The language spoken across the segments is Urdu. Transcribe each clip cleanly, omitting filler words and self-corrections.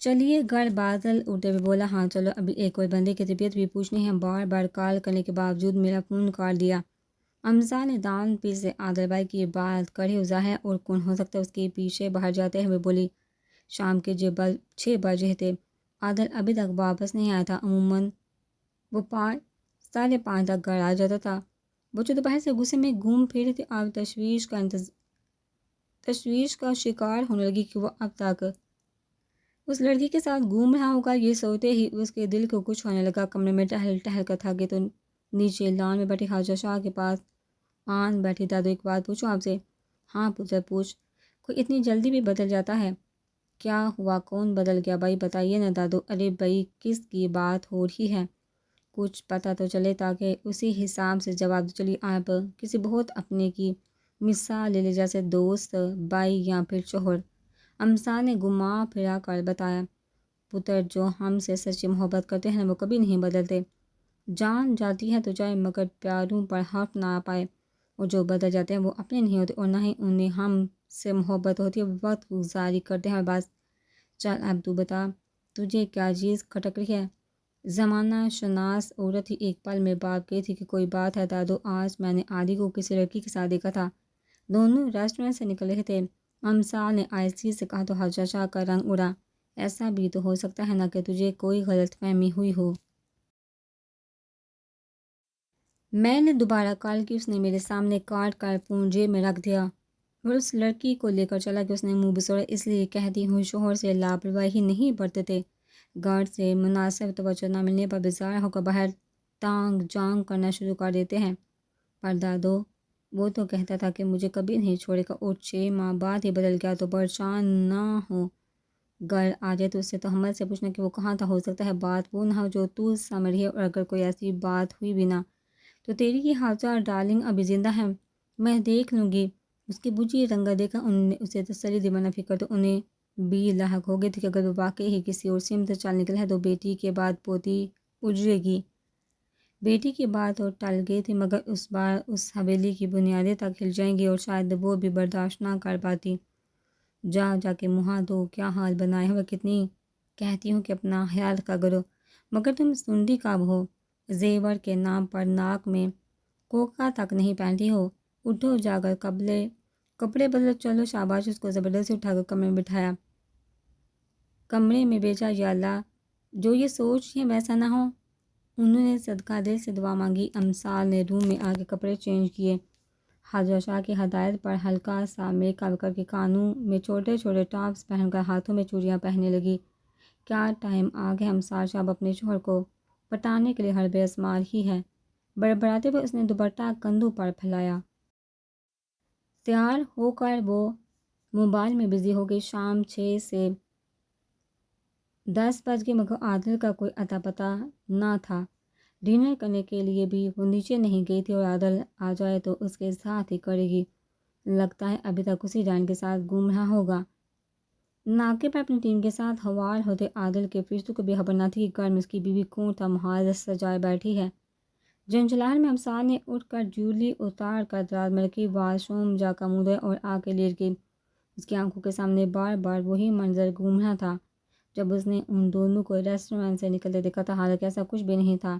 چلیے گھر بادل اٹھتے ہوئے بولا، ہاں چلو، ابھی ایک اور بندے کی طبیعت بھی پوچھنی ہے، بار بار کال کرنے کے باوجود میرا فون کاٹ دیا۔ امسا نے دان پیر سے عادل بھائی کی بات کڑی وضاحت اور کون ہو سکتا ہے اس کے پیچھے باہر جاتے ہوئے بولی، شام کے 6 بجے تھے، عادل ابھی تک واپس نہیں آیا تھا۔ عموماً وہ 5:30 تک گھر آ جاتا تھا۔ وہ جو دوپہر سے غصے میں گھوم پھر رہی تھی، اب تشویش کا شکار ہونے لگی کہ وہ اب تک اس لڑکی کے ساتھ گھوم رہا ہوگا۔ یہ سوچتے ہی اس کے دل کو کچھ ہونے لگا۔ کمرے میں ٹہل ٹہل کر تھک گئے تو نیچے لان میں بیٹھی حاجہ شاہ کے پاس آن بیٹھی۔ دادو ایک بات پوچھوں آپ سے؟ ہاں پتر پوچھ۔ کوئی اتنی جلدی بھی بدل جاتا ہے؟ کیا ہوا؟ کون بدل گیا بھائی بتائیے نا دادو۔ ارے بھائی کس کی بات ہو رہی ہے؟ کچھ پتہ تو چلے تاکہ اسی حساب سے جواب دو۔ چلیے آپ کسی بہت اپنے کی مثال لے لے، جیسے دوست، بھائی یا پھر شوہر۔ امسا نے گھما پھرا کر بتایا، پتر جو ہم سے سچی محبت کرتے ہیں وہ کبھی نہیں بدلتے۔ جان جاتی ہے تو جائے مگر پیاروں پر حرف نہ پائے، اور جو بدل جاتے ہیں وہ اپنے نہیں ہوتے اور نہ ہی انہیں ہم سے محبت ہوتی ہے، وہ وقت گزاری کرتے ہیں بس۔ چل اب تو بتا، تجھے کیا چیز کھٹک رہی ہے؟ زمانہ شناس عورت ہی ایک پل میں باپ گئی تھی کہ کوئی بات ہے دادو، آج میں نے عادی کو کسی لڑکی کے ساتھ دیکھا تھا، دونوں ریسٹورنٹ سے نکل رہے تھے۔ امسا نے آہستگی سے کہا تو حاجہ شاہ کا رنگ اڑا۔ ایسا بھی تو ہو سکتا ہے نا کہ تجھے کوئی غلط فہمی ہوئی ہو۔ میں نے دوبارہ کال کی، اس نے میرے سامنے کاٹ کر فون جیب میں رکھ دیا اور اس لڑکی کو لے کر چلا کہ اس نے منہ بسوڑا۔ اس لیے کہتی ہوں شوہر سے لاپرواہی نہیں برتتے تھے۔ گھر سے مناسب توجہ نہ ملنے پر بیزار ہو کر باہر تانگ جانگ کرنا شروع کر دیتے ہیں۔ پر دادو وہ تو کہتا تھا کہ مجھے کبھی نہیں چھوڑے گا، اور 6 ماہ بعد ہی بدل گیا تو پریشان نہ ہو۔ گھر آ جائے تو اس سے تحمل سے پوچھنا کہ وہ کہاں تھا۔ ہو سکتا ہے بات وہ نہ ہو جو تو سمجھ رہی ہے، اور اگر کوئی ایسی بات ہوئی بھی نہ تو تیری یہ حاجہ ڈارلنگ ابھی زندہ ہے، میں دیکھ لوں گی۔ اس کی بجھی رنگت دیکھا انہوں نے اسے تسلی دی، ورنہ فکر تو انہیں بھی لاحق ہو گئی تھی کہ اگر وہ واقعی ہی کسی اور سمت چل نکلا ہے تو بیٹی کے بعد پوتی اجڑے گی۔ بیٹی کی بات اور ٹل گئی تھی، مگر اس بار اس حویلی کی بنیادیں تک ہل جائیں گی اور شاید وہ بھی برداشت نہ کر پاتی۔ جا جا کے منہ دو، کیا حال بنائے ہوئے، کتنی کہتی ہوں کہ اپنا خیال رکھا کرو، مگر تم سنڈی کب ہو؟ زیور کے نام پر ناک میں کوکا تک نہیں پہنتی ہو۔ اٹھو جا کر کپڑے بدلو، چلو شاباش۔ اس کو زبردستی اٹھا کر کمرے میں بٹھایا، کمرے میں بیچا۔ یا اللہ جو یہ سوچ ہے ویسا نہ ہو۔ انہوں نے صدقہ دل سے دعا مانگی۔ امسال نے روم میں آ کے کپڑے چینج کیے، حاجہ شاہ کی ہدایت پر ہلکا سا میک اپ کر کے کانوں میں چھوٹے چھوٹے ٹاپس پہن کر ہاتھوں میں چوڑیاں پہننے لگی۔ کیا ٹائم آ گیا، امسال صاحب اپنے شوہر کو پٹانے کے لیے حربے آزما ہی ہے۔ بڑبڑاتے ہوئے اس نے دوپٹہ کندھوں پر پھیلایا۔ تیار ہو کر وہ موبائل میں بزی ہو گئی۔ شام 6 سے 10 بج گئے، مگر عادل کا کوئی اتا پتہ نہ تھا۔ ڈنر کرنے کے لیے بھی وہ نیچے نہیں گئی تھی، اور عادل آ جائے تو اس کے ساتھ ہی کرے گی۔ لگتا ہے ابھی تک اسی ڈان کے ساتھ گھوم رہا ہوگا۔ ناکے پر اپنی ٹیم کے ساتھ ہوار ہوتے عادل کے فرشتوں کو بھی خبر نہ تھی کہ گھر میں اس کی بیوی کون تھا محاذ سجائے بیٹھی ہے۔ جنجلاہٹ میں امسال نے اٹھ کر جولی اتار کر دراز میں رکھی، واش روم جا کر منہ دھویا اور آ کے لیٹ گئی۔ اس کی آنکھوں کے سامنے بار بار وہی منظر گھوم رہا تھا جب اس نے ان دونوں کو ریسٹورنٹ سے نکلتے دیکھا تھا۔ حالانکہ ایسا کچھ بھی نہیں تھا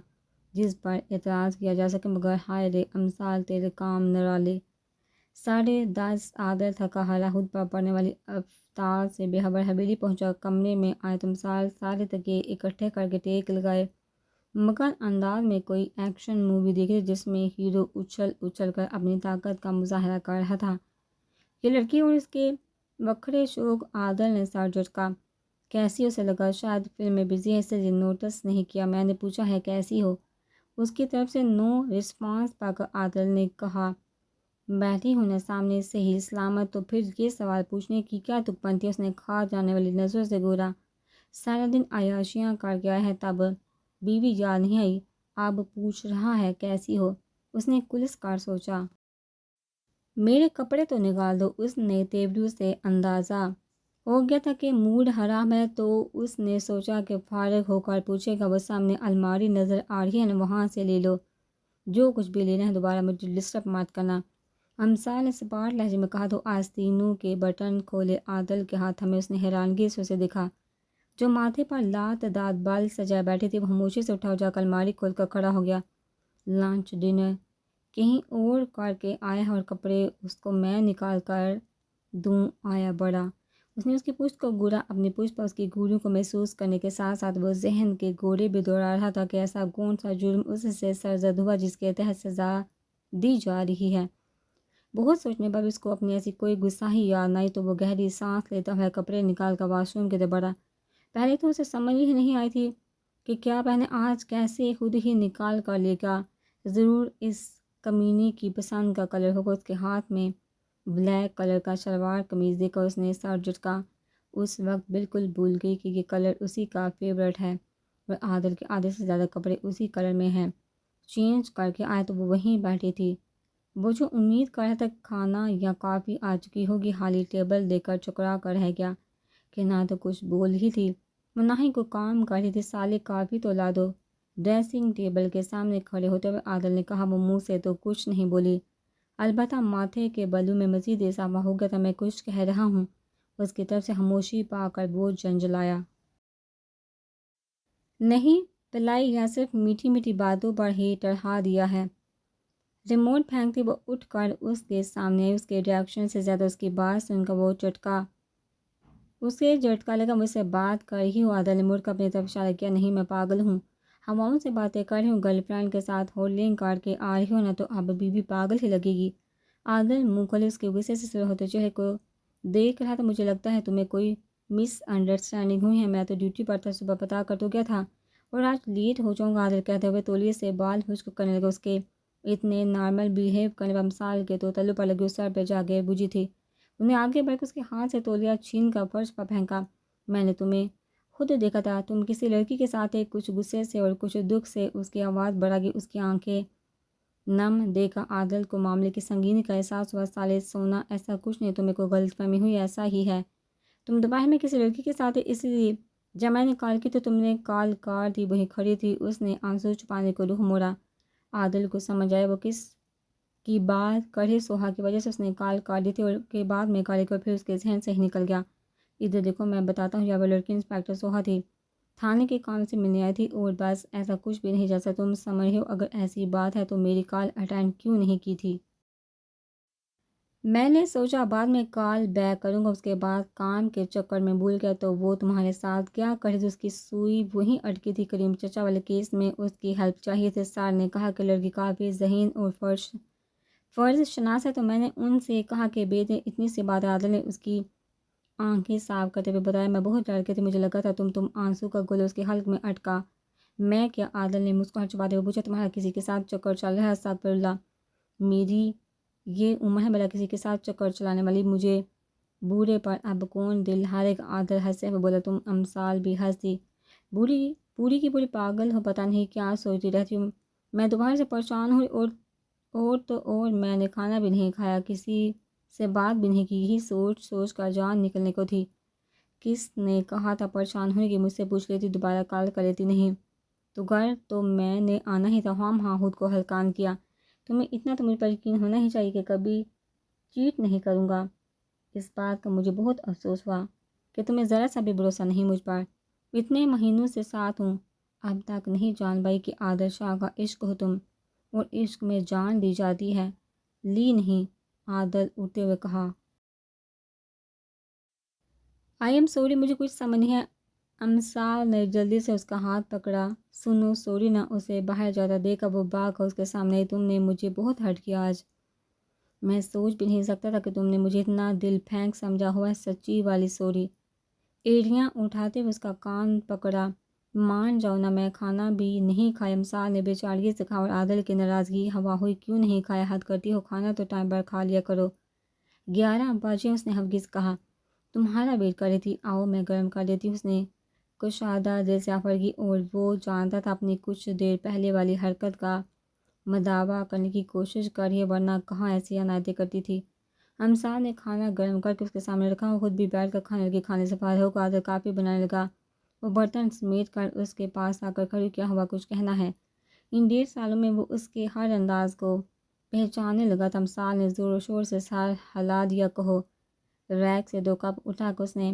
جس پر اعتراض کیا جا سکے، مگر ہائے رے امسال تیرے کام نرالے۔ 10:30 عادل تھکا حالا خطبہ پڑھنے والی افطار سے بے خبر حویلی پہنچا۔ کمرے میں آئے تو امسال سارے تکیے اکٹھے کر کے ٹیک لگائے، مگر انداز میں کوئی ایکشن مووی دیکھ رہی جس میں ہیرو اچھل اچھل کر اپنی طاقت کا مظاہرہ کر رہا تھا۔ یہ لڑکی اور اس کے وکھرے شوق۔ عادل نے سر جھٹکا، کیسی ہو؟ اسے لگا شاید فلم میں بزی ہے اس لیے نوٹس نہیں کیا۔ میں نے پوچھا ہے کیسی ہو؟ اس کی طرف سے نو رسپانس پا کر عادل نے کہا، بیٹھی ہوں نا سامنے، صحیح سلامت، تو پھر یہ سوال پوچھنے کی کیا تک بنتی ہے؟ اس نے کھا جانے والی نظروں سے گورا، سارا دن عیاشیاں کر گیا ہے، تب بیوی یاد نہیں آئی، اب پوچھ رہا ہے کیسی ہو؟ اس نے کلس کر سوچا۔ میرے کپڑے تو نکال دو۔ اس نے تیوریوں سے اندازہ ہو گیا تھا کہ موڈ خراب ہے، تو اس نے سوچا کہ فارغ ہو کر پوچھے گا۔ وہ سامنے الماری نظر آ رہی ہے نا، وہاں سے لے لو، جو کچھ بھی لینا ہے، دوبارہ مجھے ڈسٹرب مت کرنا۔ امسال نے سپاٹ لہجے میں کہا تو آستینوں کے بٹن کھولے عادل کے ہاتھ میں۔ اس نے حیرانگی سے اسے دیکھا، جو ماتھے پر لاتعداد بال سجائے بیٹھے تھے وہ خاموشی سے اٹھا اور جا کر الماری کھول کر کھڑا ہو گیا۔ لنچ ڈنر کہیں اور کر کے آیا ہے اور کپڑے اس کو میں نکال کر دوں آیا بڑا۔ اس نے اس کی پشت کو گورا، اپنی پشت پر اس کی گھوڑیوں کو محسوس کرنے کے ساتھ ساتھ وہ ذہن کے گورے بھی دوڑا رہا تھا کہ ایسا کون سا جرم اس سے سرزد ہوا جس کے تحت سزا دی جا رہی ہے۔ بہت سوچنے پر اس کو اپنی ایسی کوئی گستاخی یاد نہ آئی تو وہ گہری سانس لیتا ہوا کپڑے نکال کر واش روم کے لیے بڑھا۔ پہلے تو اسے سمجھ ہی نہیں آئی تھی کہ کیا پہنے، آج کیسے خود ہی نکال کر لے گا۔ ضرور اس کمینی کی پسند کا کلر ہوگا۔ اس کے ہاتھ میں بلیک کلر کا شلوار قمیض دے کر اس نے سر جھٹکا۔ اس وقت بالکل بھول گئی کہ یہ کلر اسی کا فیورٹ ہے اور عادل کے آدھے سے زیادہ کپڑے اسی کلر میں ہیں۔ چینج کر کے آئے تو وہ وہیں بیٹھی تھی۔ وہ جو امید کر رہا تھا کھانا یا کافی آ چکی ہوگی، خالی ٹیبل دے کر چکرا کر رہ گیا کہ نہ تو کچھ بول ہی تھی وہ نہ ہی کوئی کام کر رہی تھی۔ سالے کافی تو لا دو۔ ڈریسنگ ٹیبل کے سامنے کھڑے ہوتے ہوئے عادل نے کہا۔ وہ منہ سے تو کچھ نہیں بولی، البتہ ماتھے کے بلوں میں مزید اضافہ ہو گیا تھا۔ میں کچھ کہہ رہا ہوں۔ اس کی طرف سے خاموشی پا کر وہ جھنجھلایا۔ نہیں پلائی، یا صرف میٹھی میٹھی باتوں پر ہی ٹرہا دیا ہے۔ ریموٹ پھینکتی وہ اٹھ کر اس کے سامنے آئی۔ اس کے ریاکشن سے زیادہ اس کی بات سن کر وہ چٹکا، اسے جھٹکا لگا۔ مجھ سے بات کر رہی ہو؟ عادل نے مڑ کر اپنی طرف اشارہ کیا۔ نہیں میں پاگل ہوں، ہواؤں سے باتیں کر رہی ہوں، گرل فرینڈ کے ساتھ ہولڈنگ کاٹ کے آ رہی ہو نا، تو اب بھی پاگل ہی لگے گی۔ عادل منہ کھولے اس کے غصے سے سرخ ہوتے چہرے کو دیکھ رہا تھا۔ مجھے لگتا ہے تمہیں کوئی مس انڈرسٹینڈنگ ہوئی ہے، میں تو ڈیوٹی پر تھا، صبح پتہ کر تو گیا تھا اور آج لیٹ ہو جاؤں گا۔ عادل کہتے ہوئے تولیے سے بال خشک کرنے لگے۔ اس کے اتنے نارمل بیہیو کرنے پر امثال کے تو تلو پر لگی اس سر پہ جا گر بجھی تھی۔ انہیں آگے بڑھ کے اس کے ہاتھ سے تولیہ چھین کر فرش پر پھینکا۔ میں نے تمہیں خود دیکھا تھا، تم کسی لڑکی کے ساتھ تھے۔ کچھ غصے سے اور کچھ دکھ سے اس کی آواز بڑھا گئی۔ اس کی آنکھیں نم دیکھ کر عادل کو معاملے کی سنگینی کا احساس ہوا۔ سالے سونا، ایسا کچھ نہیں، تمہیں کوئی غلط فہمی ہوئی، ایسا ہی ہے، تم دوپہر میں کسی لڑکی کے ساتھ تھے، اس لیے جب میں نے کال کی تو تم نے کال کاٹ دی، وہیں کھڑی تھی۔ اس نے آنسو چھپانے کو رخ موڑا۔ عادل کو سمجھ آیا وہ کس کی بات کر رہی۔ سوہا کی وجہ سے اس نے کال کاٹ دی تھی اور کے بعد میں کال کر پھر اس کے ذہن سے ہی نکل گیا۔ ادھر دیکھو میں بتاتا ہوں، یا وہ لڑکی انسپکٹر سوہا تھی، تھانے کے کام سے ملنے آئی تھی اور بس، ایسا کچھ بھی نہیں جیسا تم سمجھ رہے ہو۔ اگر ایسی بات ہے تو میری کال اٹینڈ کیوں نہیں کی تھی؟ میں نے سوچا بعد میں کال بیک کروں گا۔ اس کے بعد کام کے چکر میں بھول گیا۔ تو وہ تمہارے ساتھ کیا کر رہی تھی؟ اس کی سوئی وہیں اٹکی تھی۔ کریم چچا والے کیس میں اس کی ہیلپ چاہیے تھی۔ سر نے کہا کہ لڑکی کافی ذہین اور فرض شناس ہے، تو میں نے ان سے کہا کہ بیٹے اتنی سی بات ہے۔ عادل نے اس کی آنکھیں صاف کرتے ہوئے بتایا۔ میں بہت ڈر گئی تھی، مجھے لگا تھا تم آنسو کا گول اس کے حلق میں اٹکا۔ میں کیا؟ عادل نے مسکراہٹ چھپاتے ہوئے پوچھا۔ تمہارا کسی کے ساتھ چکر چل رہا ہے؟ استغفر اللہ، میری یہ عمر ہے بھلا کسی کے ساتھ چکر چلانے والی؟ مجھے بوڑھے پر اب کون دل ہارے گا؟ عادل ہنسے ہوئے بولا۔ تم امثال بھی ہنسی، پوری کی پوری پاگل ہو، پتہ نہیں کیا سوچتی رہتی ہوں۔ میں دوبارہ سے پریشان ہوئی اور میں نے کھانا بھی نہیں کھایا، کسی سے بات بھی نہیں کی، یہی سوچ کر جان نکلنے کو تھی۔ کس نے کہا تھا پریشان ہونے کی؟ مجھ سے پوچھ لیتی، دوبارہ کال کر لیتی۔ نہیں تو گھر تو میں نے آنا ہی تھا۔ ہاں خود کو ہلکان کیا۔ تمہیں اتنا تو مجھ پر یقین ہونا ہی چاہیے کہ کبھی چیٹ نہیں کروں گا۔ اس بات کا مجھے بہت افسوس ہوا کہ تمہیں ذرا سا بھی بھروسہ نہیں مجھ پر۔ اتنے مہینوں سے ساتھ ہوں، اب تک نہیں جان پائی کہ عادل شاہ کا عشق ہو تم، اور عشق میں جان دی جاتی ہے۔ لی نہیں، عادل اٹھتے ہوئے کہا۔ آئی ایم سوری، مجھے کچھ سمجھ نہیں ہے۔ امثال نے جلدی سے اس کا ہاتھ پکڑا۔ سنو سوری نہ، اسے باہر جاتا دیکھ کر وہ بھاگ کر اس کے سامنے آئی۔ تم نے مجھے بہت ہرٹ کیا آج، میں سوچ بھی نہیں سکتا تھا کہ تم نے مجھے اتنا دل پھینک سمجھا ہوا ہے، سچی والی سوری۔ ایڑیاں اٹھاتے ہوئے اس کا کان پکڑا۔ مان جاؤ نا، میں کھانا بھی نہیں کھایا، امثال نے بے چارگی سے کہا۔ اور عادل کی ناراضگی ہوا ہوئی۔ کیوں نہیں کھایا؟ حد کرتی ہو، کھانا تو ٹائم پر کھا لیا کرو۔ 11 بجے، اس نے ہرگز کہا۔ تمہارا ویٹ کر رہی تھی، آؤ میں گرم کر دیتی ہوں۔ اس نے کشادہ دل سے آفرگی، اور وہ جانتا تھا اپنی کچھ دیر پہلے والی حرکت کا مداوع کرنے کی کوشش کر رہی ہے، ورنہ کہاں ایسی عنایتیں کرتی تھی۔ امثال نے کھانا گرم کر کے اس کے سامنے رکھا۔ وہ خود بھی بیٹھ کر کھانے لگی۔ کھانے سے فارغ ہو کر عادل کافی بنانے لگا۔ وہ برتن سمیٹ کر اس کے پاس آ کر کھڑی، کیا ہوا، کچھ کہنا ہے؟ ان 1.5 سالوں میں وہ اس کے ہر انداز کو پہچاننے لگا تھا۔ امثال نے زور و شور سے سر ہلا دیا۔ کہو۔ ریک سے 2 کپ اٹھا کر اس نے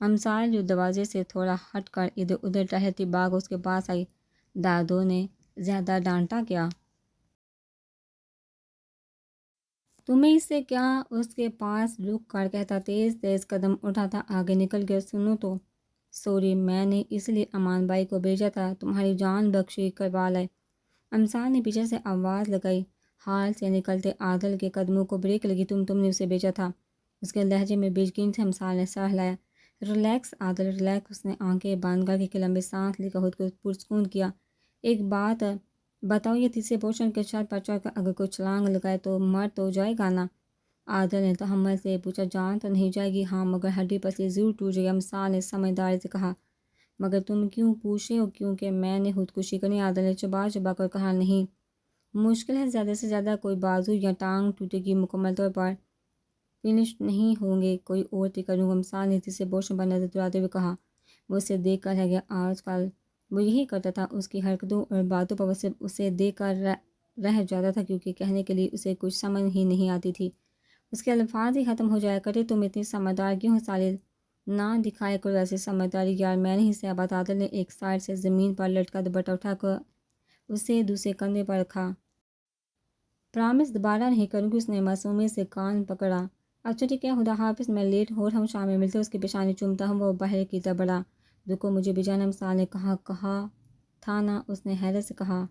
امثال جو دروازے سے تھوڑا ہٹ کر ادھر ادھر ٹہلتی باغ اس کے پاس آئی۔ دادو نے زیادہ ڈانٹا کیا؟ تمہیں اس سے کیا؟ اس کے پاس رک کر کہتا تیز تیز قدم اٹھاتا آگے نکل گیا۔ سنو تو، سوری، میں نے اس لیے امان بھائی کو بھیجا تھا تمہاری جان بخشی کروا لائے۔ امثال نے پیچھے سے آواز لگائی۔ ہال سے نکلتے عادل کے قدموں کو بریک لگی۔ تم نے اسے بھیجا تھا؟ اس کے لہجے میں بیچگین سے امثال نے سر ہلایا۔ ریلیکس عادل، ریلیکس۔ اس نے آنکھیں باندھ کر کے لمبے سانس لے کر خود کو پرسکون کیا۔ ایک بات بتاؤ، یہ تیسرے پورشن کے چھت پر چڑھ کر اگر کوئی چھلانگ لگائے تو مر تو جائے گا نا؟ عادل نے تحمل سے پوچھا۔ جان تو نہیں جائے گی ہاں، مگر ہڈی پسلی ضرور ٹوٹ جائے گی، امثال نے سمجھداری سے کہا۔ مگر تم کیوں پوچھ رہے ہو کیونکہ میں نے خودکشی کرنی؟ عادل نے چبا چبا کر کہا۔ نہیں، مشکل ہے، زیادہ سے زیادہ کوئی بازو یا ٹانگ ٹوٹے گی، مکمل طور پر فنش نہیں ہوں گے، کوئی اور طریقہ ڈھونڈوں گا، امثال نے تیسرے پورشن پر نظر دوڑاتے ہوئے کہا۔ وہ اسے دیکھ کر رہ گیا۔ آج کل وہ یہی کرتا تھا، اس کی حرکتوں اور باتوں پر وہ صرف اسے دیکھ کر رہ جاتا تھا کیونکہ کہنے کے لیے اسے کچھ سمجھ ہی نہیں آتی تھی، اس کے الفاظ ہی ختم ہو جایا کرتے۔ تم اتنی سمجھدار کیوں ہو سالل؟ نہ دکھایا کرو ایسی سمجھداری یار، میں نہیں سہ بات۔ عادل نے ایک سائڈ سے زمین پر لٹکا دوپٹہ اٹھا کر اسے دوسرے کندھے پر رکھا۔ پرامس دوبارہ نہیں کروں گی۔ اس نے معصومیت سے کان پکڑا۔ اچھا ٹھیک ہے، خدا حافظ، میں لیٹ ہو رہا ہوں، شام میں ملتے۔ اس کی پیشانی چومتا ہوں وہ باہر کی طرف بڑھا۔ رکو، مجھے بھی جانا، امثال نے کہا تھا نا، اس نے حیرت سے کہا۔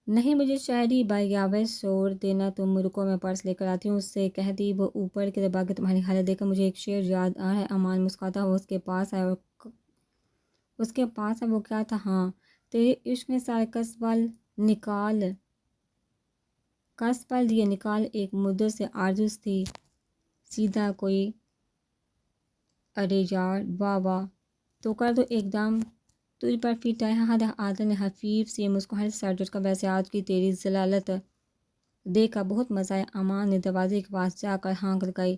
نہیں، مجھے شہری بھائی آویز چھوڑ دینا، تم رکو، میں پرس لے کر آتی ہوں، اس سے کہتی وہ اوپر کی طرف بھاگی۔ تمہاری حالت دیکھ کر مجھے ایک شعر یاد آ رہا ہے، امان مسکراتا ہوا اس کے پاس آیا اور وہ کیا تھا؟ ہاں، تیرے عشق نے سارے کس پل دیے نکال، ایک مدت سے آرزوز تھی سیدھا کوئی، ارے یار واہ واہ، تو کر دو ایک دم، تجھ پر فٹ ہے۔ ہاں، عادل نے حفیف سی مسکراہٹ سے سر جھٹکا۔ ویسے آج کی تیری ضلالت دیکھ کر بہت مزہ آیا۔ امان نے دروازے کے پاس جا کر ہانک لگائی۔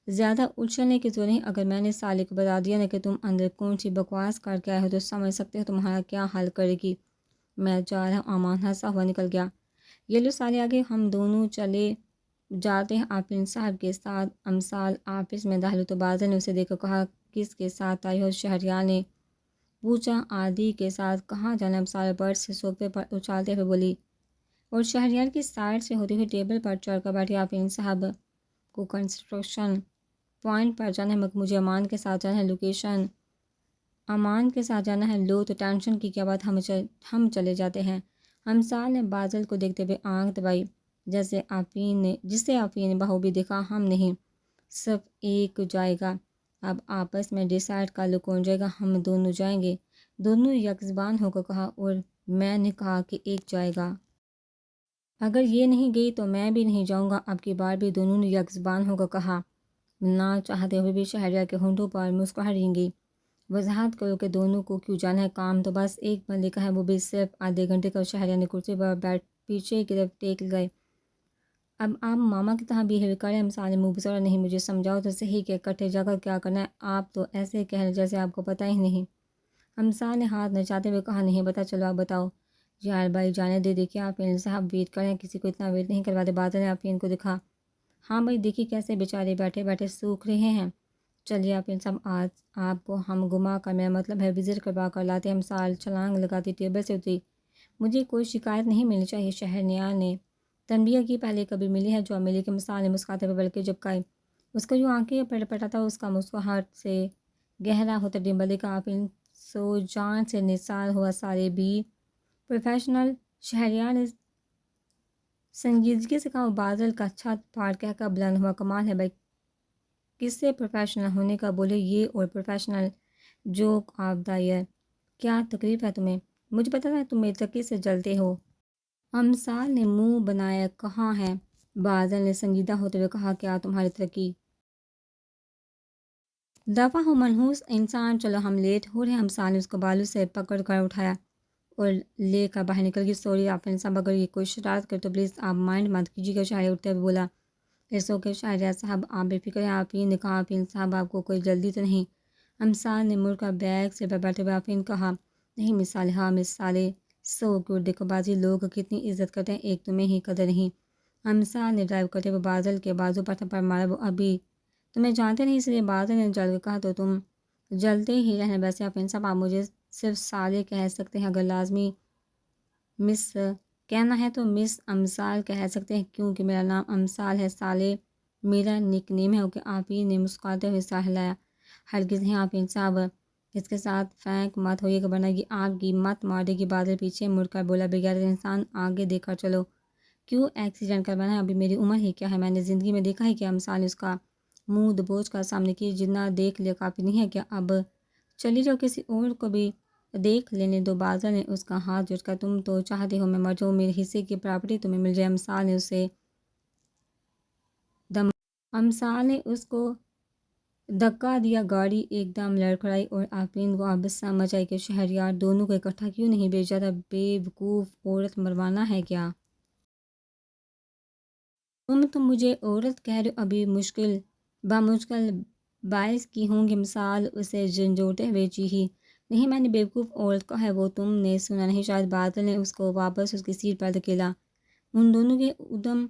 زیادہ اچھلنے کی ضرورت نہیں، اگر میں نے سالے کو بتا دیا نا کہ تم اندر کون سی بکواس کر کے آئے ہو تو سمجھ سکتے ہو تمہارا کیا حل کرے گی۔ میں جا رہا ہوں، امان ہنسا ہوا نکل گیا۔ یہ لو سالے آگے، ہم دونوں چلے جاتے ہیں آفرین صاحب کے ساتھ۔ امثال آفس میں داخل تو بازل نے اسے دیکھ کر کہا، کس کے ساتھ آئی ہو؟ شہریار نے پوچھا۔ عادی کے ساتھ۔ کہاں جانا؟ امثال برڈ سے صوفے پر اچھالتے ہوئے بولی اور شہریار کی سائڈ سے ہوتے ہوئے ٹیبل پر چڑھ کر بیٹھی۔ آفرین صاحب کو کنسٹرکشن پوائنٹ پر جانا ہے، مگر مجھے امان کے ساتھ جانا ہے۔ لوکیشن؟ امان کے ساتھ جانا ہے؟ لو تو ٹینشن کی کیا بات، ہم چلے جاتے ہیں۔ امثال نے بازل کو دیکھتے ہوئے آنکھ دبائی، جسے آفرین نے بخوبی دیکھا۔ ہم نہیں، صرف ایک جائے گا، اب آپس میں ڈیسائیڈ کر لو کون جائے گا۔ ہم دونوں جائیں گے، دونوں یک زبان ہو کر کہا۔ اور میں نے کہا کہ ایک جائے گا۔ اگر یہ نہیں گئی تو میں بھی نہیں جاؤں گا، اب کی بار بھی دونوں نے یک زبان ہو کر کہا۔ نہ چاہتے ہوئے بھی شہریار کے ہونٹوں پر مسکراہٹ رنگی۔ وضاحت کرو کہ دونوں کو کیوں جانا ہے، کام تو بس ایک بندے کا ہے، وہ بھی صرف آدھے گھنٹے کا۔ شہریار نے کرسی پر بیٹھ پیچھے کی طرف ٹیک گئے۔ اب آپ ماما کی طرح بیہیو کریں۔ امثال نے منہ بسوڑا۔ نہیں، مجھے سمجھاؤ تو صحیح کہ اکٹھے جا کر کیا کرنا ہے، آپ تو ایسے کہہ رہے جیسے آپ کو پتہ ہی نہیں۔ امثال نے ہاتھ نچاتے ہوئے کہا، نہیں پتہ، چلو آپ بتاؤ۔ یار بھائی جانے دے، دیکھیے آفرین صاحب ویٹ کریں، کسی کو اتنا ویٹ نہیں کرواتے۔ بازل نے آفرین کو دکھا۔ ہاں بھائی، دیکھیے کیسے بیچارے بیٹھے بیٹھے سوکھ رہے ہیں۔ چلیے آفرین صاحب، آج آپ کو ہم گھما کر، میرا مطلب ہے وزٹ کروا کر لاتے ہیں۔ امثال چھلانگ لگاتی ٹیبل سے اتری۔ مجھے کوئی شکایت نہیں ملنی چاہیے، شہریار نے تنبیہ کی۔ پہلے کبھی ملی ہے جو اب ملے گی؟ امثال نے مسکراتے ہوئے بلکہ جھپکائی۔ اس کا جو آنکھیں پٹپٹا تھا، اس کا مسکراہٹ سے گہرا ہوتا ڈمبل دیکھا۔ آفرین سو جان سے نثار ہوا، سارے بھی پروفیشنل۔ شہریار نے سنجیدگی سے کہا۔ بازل کا چھت پھاڑ کہہ کر بلند ہوا، کمال ہے بھائی، کس سے پروفیشنل ہونے کا بولے یہ اور professional joke of the year, کیا تکلیف ہے تمہیں؟ مجھے پتہ ہے تم میری ترقی سے جلتے ہو۔ امثال نے منہ بنایا۔ کہاں ہے؟ بازل نے سنجیدہ ہوتے ہوئے کہا، کیا تمہاری ترقی؟ دفعہ ہو منحوس انسان، چلو ہم لیٹ ہو رہے ہیں۔ امثال نے اس کو بالوں سے پکڑ کر اٹھایا اور لے کر باہر نکل گئی۔ سوری آفرین صاحب، اگر یہ کوئی شرارت کرے تو پلیز آپ مائنڈ مت کیجیے گا، شہریار اٹھتے ہوئے بولا۔ اٹس اوکے شہریار صاحب، آپ بے فکر ہیں۔ آفرین نے کہا۔ آفرین صاحب، آپ کو کوئی جلدی تو نہیں؟ امثال نے مڑ کر بیگ سے بیٹھے ہوئے آفرین کہا۔ نہیں مس صالح، ہاں مس صالح، سو گڈ، دیکھو بازی لوگ کتنی عزت کرتے ہیں، ایک تمہیں ہی قدر نہیں۔ امثال نے ڈرائیو کرتے ہوئے بازل کے بازو پر تھپڑ مارا۔ وہ ابھی تمہیں جانتے نہیں، اس لیے بادل نے جل کے کہا تو تم جلتے ہی رہنے. ویسے آپ صاحب، آپ مجھے صرف سالے کہہ سکتے ہیں، اگر لازمی مس کہنا ہے تو مس امثال کہہ سکتے ہیں، کیونکہ میرا نام امثال ہے. سالے میرا نک نیم ہے. اوکے، آپ ہی نے مسکراتے ہوئے سا ہلایا. ہرگز نہیں آپ صاحب، اس کے ساتھ فینک مت ہوئیے گا ورنہ یہ آپ کی مت مار دے گی. بادل پیچھے مڑ کر بولا. بغیر انسان آگے دیکھا چلو. کیوں ایکسیڈنٹ کروانا ہے؟ ابھی میری عمر ہی کیا ہے؟ میں نے زندگی میں دیکھا ہے کہ امثال نے اس کا منہ دبوچ کا سامنے کی. جتنا دیکھ لیا کافی نہیں ہے کیا؟ اب چلی جاؤ، کسی اور کو بھی دیکھ لینے دو. بادل نے اس کا ہاتھ جوڑ کر. تم تو چاہتے ہو میں مر جاؤں، میرے حصے کی پراپرٹی تمہیں مل جائے. امثال نے اس کو دھکا دیا. گاڑی ایک دم لڑکھڑائی اور آفرین کو اب سمجھ آئی کہ شہریار دونوں کو اکٹھا کیوں نہیں بھیجا تھا. بے وقوف عورت مروانا ہے کیا؟ تم مجھے عورت کہہ رہے ہو؟ ابھی بمشکل باعث کی ہوں گی. مثال اسے جھنجھوڑتے ہوئے چیخی. نہیں، میں نے بیوقوف عورت کہا ہے، وہ تم نے سنا نہیں شاید. بادل نے اس کو واپس اس کی سیٹ پر دھکیلا. ان دونوں کے ادم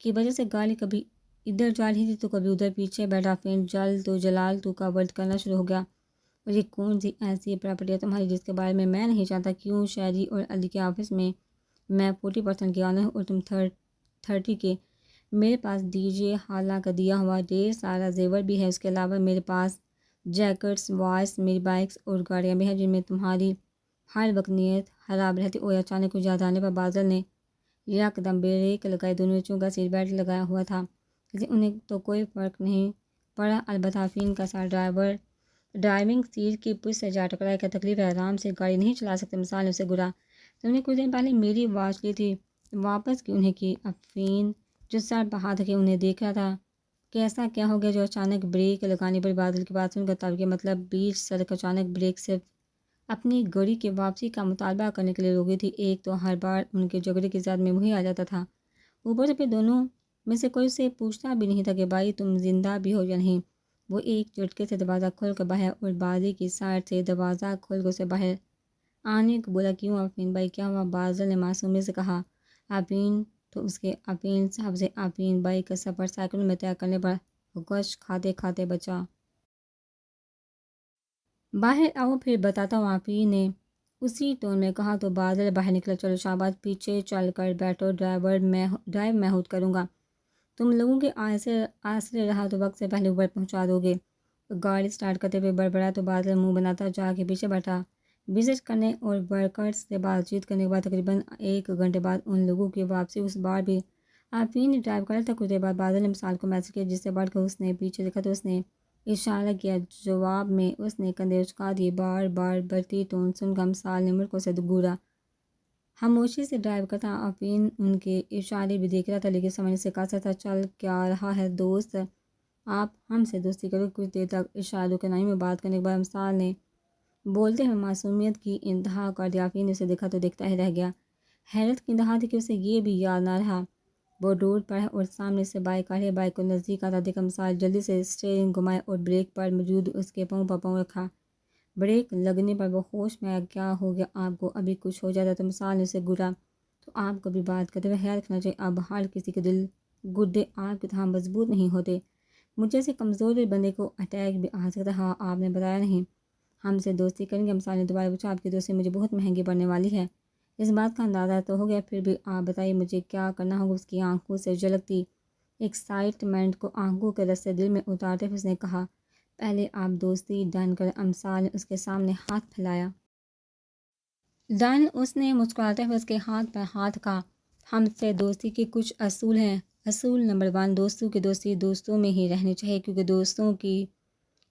کی وجہ سے گاڑی کبھی ادھر جا رہی تھی تو کبھی ادھر. پیچھے بیٹھا فین جل تو جلال تو کا ورد کرنا شروع ہو گیا. اور یہ کون سی ایسی پراپرٹی ہے تمہاری جس کے بارے میں نہیں جانتا؟ کیوں شہری اور علی کے آفس میں 40% کی آنر ہوں اور تم 30 کے. میرے پاس دیجیے، حالانکہ دیا ہوا ڈھیر سارا زیور بھی ہے. اس کے علاوہ میرے پاس جیکٹس، واچ، میری بائکس اور گاڑیاں بھی ہیں جن میں تمہاری ہر وقت نیت خراب رہتی. اور اچانک کچھ یاد آنے پر بادل نے یکدم بریک لگائی. دونوں چونکہ سیٹ بیلٹ لگایا ہوا تھا، اس لیے انہیں تو کوئی فرق نہیں پڑا. البتہ آفرین کا ساتھ ڈرائیونگ سیٹ کی پشت سے جا ٹکرایا. کیا تکلیف ہے؟ آرام سے گاڑی نہیں چلا سکتے؟ مثال نے اسے گرا. تم نے کچھ دن پہلے میری واچ لی تھی، واپس کیوں نہیں کی؟ آفرین جو سر پہ ہاتھ رکھے انہیں دیکھ رہا تھا. کیسا کیا ہو گیا جو اچانک بریک لگانی پڑی؟ بادل کی بات سن کر تب کے مطلب بیچ سڑک اچانک بریک صرف اپنی گاڑی کی واپسی کا مطالبہ کرنے کے لیے روکی تھی. ایک تو ہر بار ان کے جھگڑے کی زد میں وہی آ جاتا تھا، اوپر سے پھر دونوں میں سے کوئی سے پوچھتا بھی نہیں تھا کہ بھائی تم زندہ بھی ہو یا نہیں. وہ ایک جھٹکے سے دروازہ کھول کر باہر اور بازی کی سائڈ سے دروازہ کھول کر اسے باہر آنے کو بولا. کیوں آفرین بھائی، کیا ہوا؟ بادل نے معصومیت سے کہا. آفرین تو اس کے آفرین صاحب سے آفرین بھائی کا سفر سائیکل میں طے کرنے پر گوشت کھاتے کھاتے بچا. باہر آؤ پھر بتاتا ہوں، آفرین نے اسی ٹون میں کہا. تو بادل باہر نکلا. چلو شاباش، پیچھے چل کر بیٹھو، ڈرائیو میں خود کروں گا. تم لوگوں کے آسرے رہا تو وقت سے پہلے اوپر پہنچا دو گے. گاڑی سٹارٹ کرتے ہوئے بڑبڑا تو بادل منہ بناتا جا کے پیچھے بیٹھا. وزٹ کرنے اور ورکرز سے بات چیت کرنے کے بعد تقریباً 1 گھنٹے بعد ان لوگوں کی واپسی. اس بار بھی آفرین نے ڈرائیو کرا تھا. کچھ دیر بعد بادل نے مثال کو میسج کیا، جس سے بڑھ کر اس نے پیچھے دیکھا تو اس نے اشارہ کیا. جواب میں اس نے کندھے اچکا دیے. بار بار بڑھتی ٹون سن کر مثال نے ملکوں سے گورا. خاموشی سے ڈرائیو کرتا. آفرین ان کے اشارے بھی دیکھ رہا تھا لیکن سمجھنے سے قاصر تھا. چل کیا رہا ہے دوست، آپ ہم سے دوستی کرو. کچھ دیر تک اشاروں کے نائی میں بات کرنے کے بعد مثال نے بولتے ہوئے معصومیت کی انتہا کر دی. آفرین نے اسے دیکھا تو دیکھتا ہی رہ گیا. حیرت کی انتہا تھی کہ اسے یہ بھی یاد نہ رہا. وہ روڈ پر ہے اور سامنے سے بائک آ رہی ہے. بائک کو نزدیک آتا دیکھا مثال جلدی سے اسٹیئرنگ گھمایا اور بریک پر موجود اس کے پاؤں پر پاؤں رکھا. بریک لگنے پر وہ ہوش میں آیا. کیا ہو گیا آپ کو؟ ابھی کچھ ہو جاتا تو مثال نے اسے گرا. تو آپ کو بھی بات کرتے ہوئے خیال رکھنا چاہیے. اب ہر کسی کے دل گردے آپ کی طرح مضبوط نہیں ہوتے. مجھ جیسے کمزور بندے کو اٹیک بھی آ سکتا ہے. ہاں، آپ نے بتایا نہیں ہم سے دوستی کریں گے؟ مثال نے دوبارہ پوچھا. آپ کی دوستی مجھے بہت مہنگی پڑنے والی ہے. اس بات کا اندازہ تو ہو گیا، پھر بھی آپ بتائیے مجھے کیا کرنا ہوگا؟ اس کی آنکھوں سے جھلکتی ایکسائٹمنٹ کو آنکھوں کے رس سے دل میں اتارتے ہوئے اس نے کہا. پہلے آپ دوستی ڈن کریں. امثال نے اس کے سامنے ہاتھ پھیلایا. ڈن، اس نے مسکراتے ہوئے اس کے ہاتھ پر ہاتھ کا. ہم سے دوستی کے کچھ اصول ہیں. اصول نمبر 1، دوستوں کی دوستی دوستوں میں ہی رہنی چاہیے، کیونکہ دوستوں کی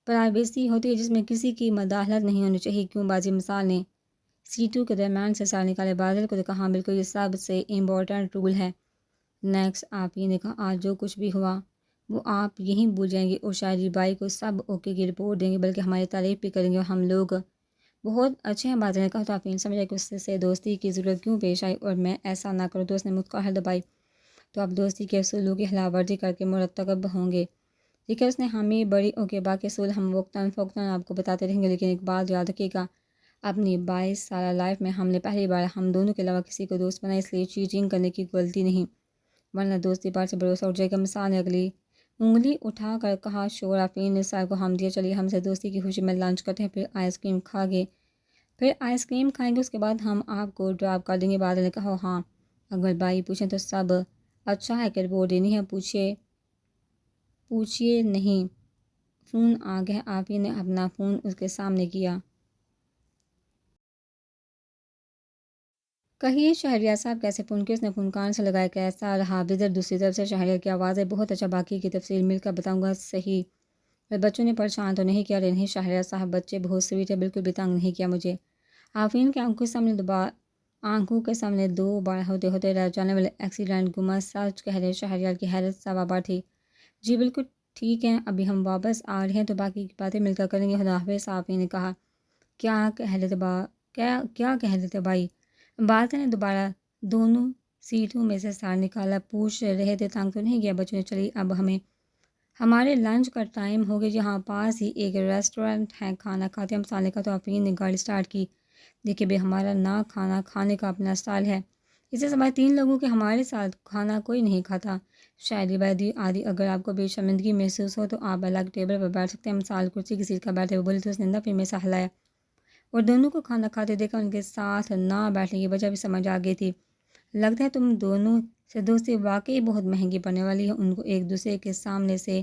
پرائیویسی ہوتی ہے جس میں کسی کی مداخلت نہیں ہونی چاہیے. کیوں بازی؟ مثال نے سیٹوں کے درمیان سے سال نکالے. بادل کو کہا. ہاں بالکل، یہ سب سے امپورٹنٹ رول ہے. نیکسٹ، آپ ہی نے کہا. آج جو کچھ بھی ہوا وہ آپ یہیں بھول جائیں گے اور شاعری بائی کو سب اوکے کی رپورٹ دیں گے، بلکہ ہماری تعریف بھی کریں گے. اور ہم لوگ بہت اچھے ہیں. بادل نے کہا. تو آپ نے سمجھا کہ اس سے دوستی کی ضرورت کیوں پیش آئی اور میں ایسا نہ کروں. دوست نے مسکراہٹ دبائی. تو آپ دوستی کے اصولوں کی خلاف ورزی کر کے مرتکب ہوں گے. ٹھیک ہے، اس نے ہمیں بڑی اوکے. باقی اصول ہم وقتاً فوقتاً آپ کو بتاتے رہیں گے، لیکن ایک بات یاد رکھیے گا، اپنی 22 سالہ لائف میں ہم نے پہلی بار ہم دونوں کے علاوہ کسی کو دوست بنایا، اس لیے چیٹنگ کرنے کی غلطی نہیں، ورنہ دوستی پر سے بھروسہ اٹھ جائے گا. مثال نے اگلی انگلی اٹھا کر کہا شور آفرین نے سر کو ہم دیا، چلیے ہم سے دوستی کی خوشی میں لنچ کرتے ہیں، پھر آئس کریم کھائیں گے، اس کے بعد ہم آپ کو ڈراپ کر دیں گے۔ بادل نے کہا ہاں، اگر بھائی پوچھیں تو سب اچھا ہے کہ رپورٹ دینی ہے، پوچھیے نہیں۔ فون آ گیا، آفرین نے اپنا فون اس کے سامنے کیا۔ کہیے شہریار صاحب کیسے فون کیا؟ اس نے فون کان سے لگایا۔ کیسا رہا وزٹ؟ دوسری طرف سے شہریار کی آواز ہے، بہت اچھا، باقی کی تفصیل مل کر بتاؤں گا۔ صحیح، پر بچوں نے پریشان تو نہیں کیا؟ نہیں شہریار صاحب، بچے بہت سویٹ ہے، بالکل بھی تنگ نہیں کیا مجھے۔ آفرین کی آنکھوں کے سامنے دو بار ہوتے رہ جانے والے ایکسیڈنٹ گما سچ کہہ رہے شہریار کی حیرت سوابار تھی۔ جی بالکل ٹھیک ہے، ابھی ہم واپس آ رہے ہیں تو باقی کی باتیں مل کر کریں گے، خدا حافظ۔ آفرین نے کہا۔ کیا کہہ رہے تھے بھائی؟ بات نے دوبارہ دونوں سیٹوں میں سے سار نکالا۔ پوچھ رہے تھے تنگ تو نہیں کیا بچوں نے؟ چلی اب ہمارے لنچ کا ٹائم ہو گیا، یہاں پاس ہی ایک ریسٹورنٹ ہے، کھانا کھاتے ہم سالے کا۔ تو آفرین نے گاڑی سٹارٹ کی۔ دیکھیے بھائی، ہمارا نہ کھانا کھانے کا اپنا اسٹائل ہے، اسے سوائے 3 لوگوں کے ہمارے ساتھ کھانا کوئی نہیں کھاتا۔ شاعری ویدی آدھی، اگر آپ کو بے شرمندگی محسوس ہو تو آپ الگ ٹیبل پر بیٹھ سکتے ہیں، ہم سال کرسی کی سیٹ کا بیٹھے ہوئے بولے تو اس نے نفی میں سا ہلایا اور دونوں کو کھانا کھاتے دیکھا۔ ان کے ساتھ نہ بیٹھنے کی وجہ بھی سمجھ آ گئی تھی۔ لگتا ہے تم دونوں سے دوستی واقعی بہت مہنگی پڑنے والی ہے۔ ان کو ایک دوسرے کے سامنے سے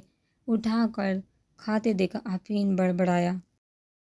اٹھا کر کھاتے دیکھا آفرین بڑبڑایا۔